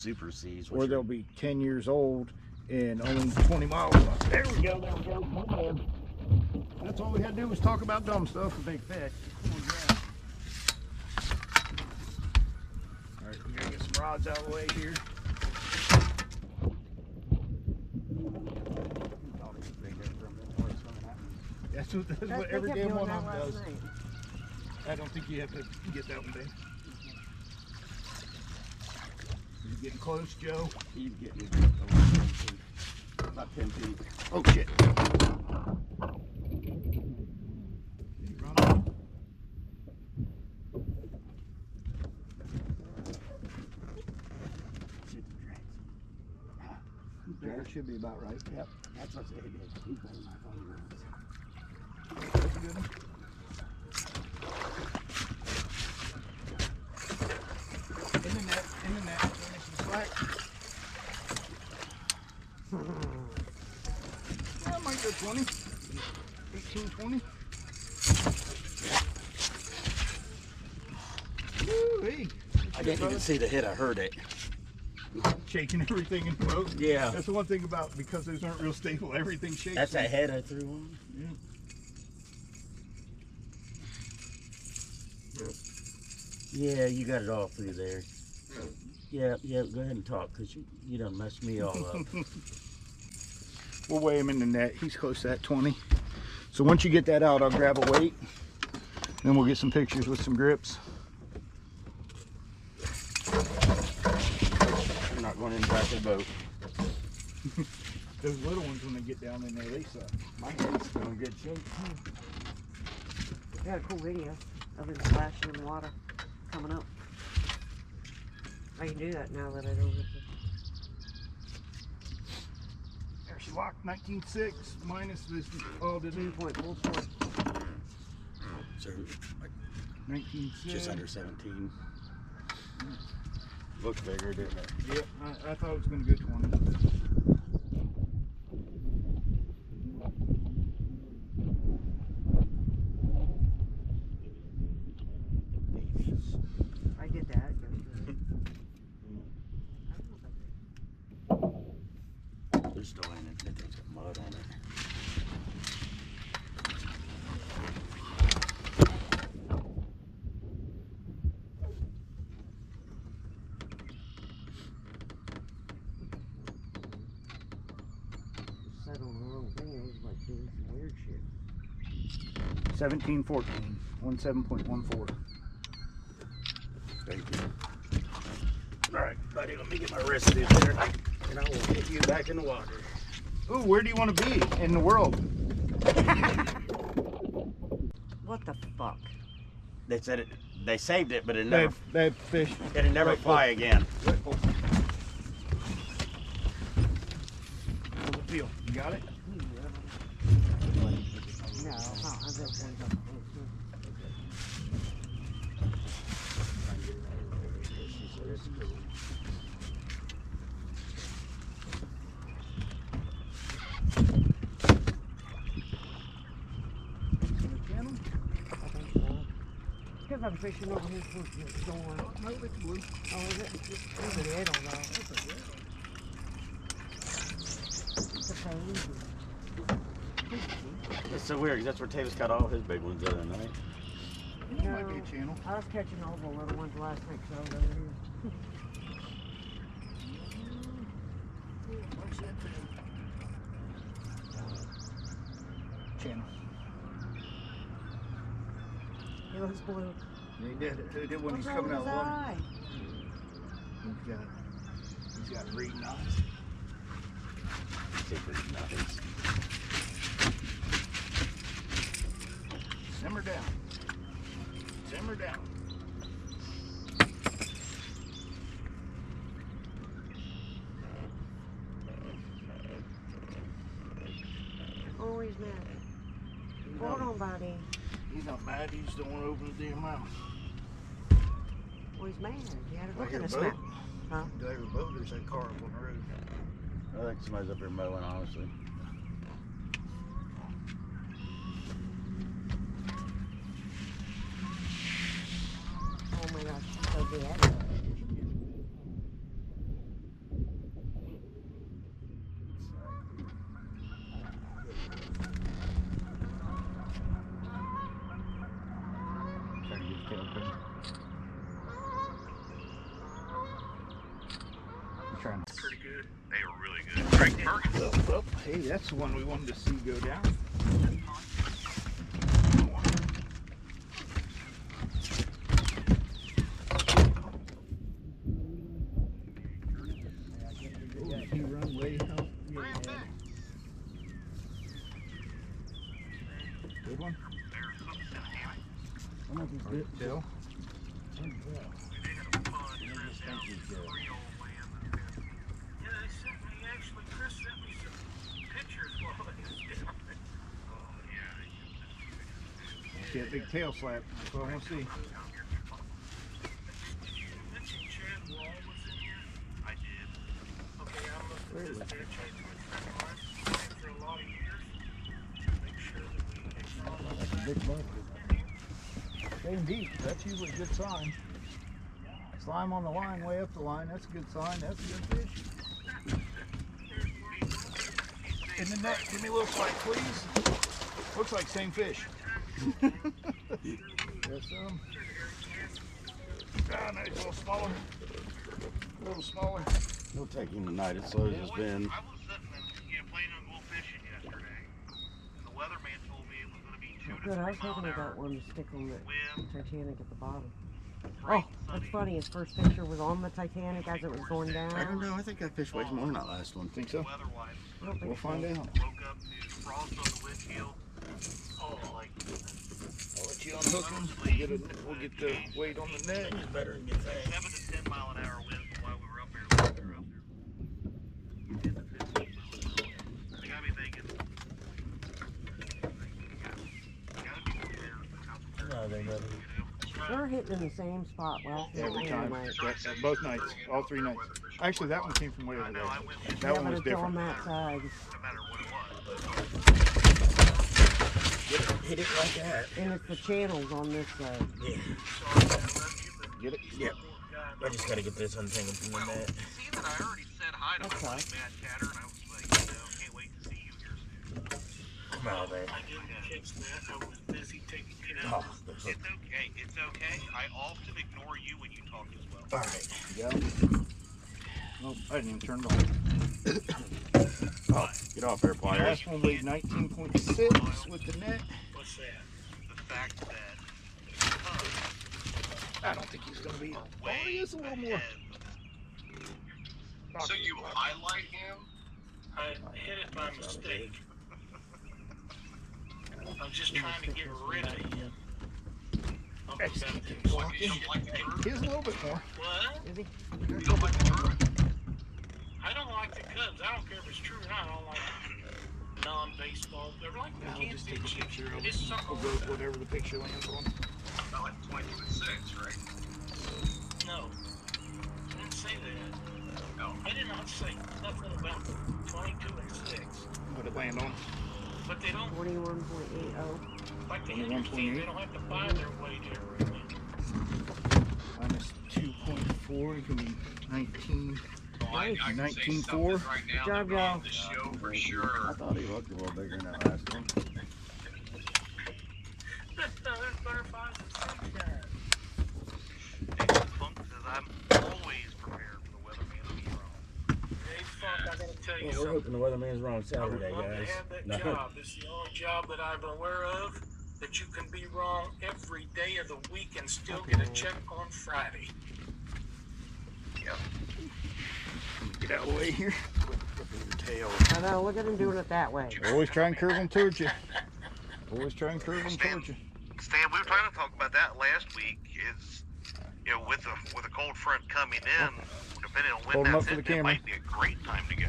supersedes. Or they'll be 10 years old and only 20 miles an hour. There we go, there we go. My bad. That's all we had to do was talk about dumb stuff for big fish. All right, we gotta get some rods out of the way here. That's what every damn one of them does. I don't think you have to get that one, babe. You getting close, Joe? He's getting about 10 feet. Oh shit. There should be about right. Yep. That's what I said. He's better than my phone. That's a good one. In the net, finish some slack. Yeah, I might go 20. 18, 20. Woo-wee. I didn't even see the hit, I heard it. Shaking everything in the boat. Yeah. That's the one thing about, because those aren't real stable, everything shakes. That's that head I threw on? Yeah. Yeah, you got it all through there. Yeah, go ahead and talk, because you done messed me all up. We'll weigh him in the net. He's close to that 20. So once you get that out, I'll grab a weight. Then we'll get some pictures with some grips. I'm not going in the back of the boat. Those little ones, when they get down in there, they suck. My head's still in good shape. I got a cool video of him splashing in water, coming up. I can do that now that I don't get to. There she walked, 19.6 minus this. Oh, this is 2.44. So, like 19.6. just under 17. Looks bigger, didn't it? Yep, I thought it was going to go 20. I did that. They're still in it. That thing's got mud on it. Sat on the wrong thing. It was like doing some weird shit. 17.14, 17.14. Thank you. All right, buddy, let me get my wrist in there, and I will get you back in the water. Ooh, where do you want to be in the world? What the fuck? They said it. They saved it, but it never. They fish. It'll never Right, fly again. Right, pull. How's it feel? You got it? No, I bet one's up close. Because I'm fishing over here towards the store. No, it's blue. Oh, is it? There's an head on that. It's a pain. It's so weird, 'cause that's where Tavis got all his big ones the other night. It might be a channel. I was catching all the little ones last night, so I was over here. What's that thing? Channel. He looks blue. He did it when What's he's wrong coming out with of his the water. eye? He's got green eyes. Secret nuggets. Simmer down. Simmer down. Oh, he's mad. Hold on, buddy. He's not mad, he just don't want to open the damn mouth. Oh, he's mad. He had a Do I look hear in a his boat? mouth. Huh? Do I hear a boat or is that car up on the road? I think somebody's up there mowing, honestly. Oh my gosh, she's so dead. trying to. Pretty good. They were really good. Frank Ferguson. Oh, hey, that's the one we wanted to see go down. He run way out. Good one. I don't know if he's good too. That big tail slap. That's what I want to see. I did. Okay, I'm looking at this bear chain for a lot of years. Make sure that we Big buck. Staying deep. That's usually a good sign. Slime on the line, way up the line. That's a good sign. That's a good fish. In the net, give me a little slide, please. Looks like same fish. Yes, nice, a little smaller. A little smaller. We'll take him tonight. It's slow as it's been. I was sitting and planning on going fishing yesterday, and the weatherman told me it was going to be 2 to 3 Good, I was mile hoping an I hour got one to stick on the wind, Titanic at the bottom. bright Oh, and that's sunny. funny. His first picture was on the Titanic as it was going down. I don't know. I think that fish weighs more than that last one. Think so? Weather-wise, I don't think We'll find so. out. woke up to frost on the windshield. Oh, like I'll let you unhook him. We'll get the weight on the net. It's better than get fast. 7 to 10 mile an hour winds while we were up there. They got me thinking. Gotta be prepared. No, they better. They're hitting in the same spot last night Every and time. tonight. Both nights. All 3 nights. Actually, that one came from way over I there. know, I went with That Yeah, one but was it's on different. that side. no matter what it was. Hit it like that. And it's the channels on this side. Yeah. Get it? Yep. I just gotta get this untangled from the net. Seeing that I already said hi to That's my all. buddy Matt Chatter, and I was like, can't wait to see you here soon. Come on, man. I didn't catch that. I was busy taking care Oh, of the It's hook. okay. It's okay. I often ignore you when you talk as well. Alright. Yeah. Nope, I didn't even turn it on. Oh, get off there, pliers. Last one weighed 19.6 with the net. What's that? The fact that I don't think he's going to be. Oh, he is a little more. So you highlight him? I hit it by mistake. I'm just trying to get rid of him. Hey, here's a little bit more. What? Is he? You don't like the Hoover? I don't like the Cubs. I don't care if it's true or not. I don't like non-baseball. They're like the I'll just take a Kansas City. picture of It is it. something. We'll go whatever the picture lands on. About like 22 and 6, right? No. I didn't say that. No. I did not say nothing about 22 and 6. What it land on? But they don't, 21.80. like the Hendricks team, they don't have to buy their way to everything. Minus 2.4. It can be 19. Well, I can say 19.4. something right now Job, that we're y'all. on the show for I sure. thought he looked a little bigger than that last one. There's butterflies and sunshine. Funk says I'm always prepared for the weatherman to be wrong. Hey, Funk, I gotta tell you Well, we're something. hoping the weatherman's wrong Saturday, I would love guys. to have that No. job. It's the only job that I'm aware of that you can be wrong every day of the week and still get a check on Friday. Get out of the way here. I know, look at him doing it that way. Always try and curve them towards you. Always try and curve them towards you. Stan, we were trying to talk about that last week. Is with a cold front coming in, depending on when Hold 'em that's up for the hitting, it camera. might be a great time to go.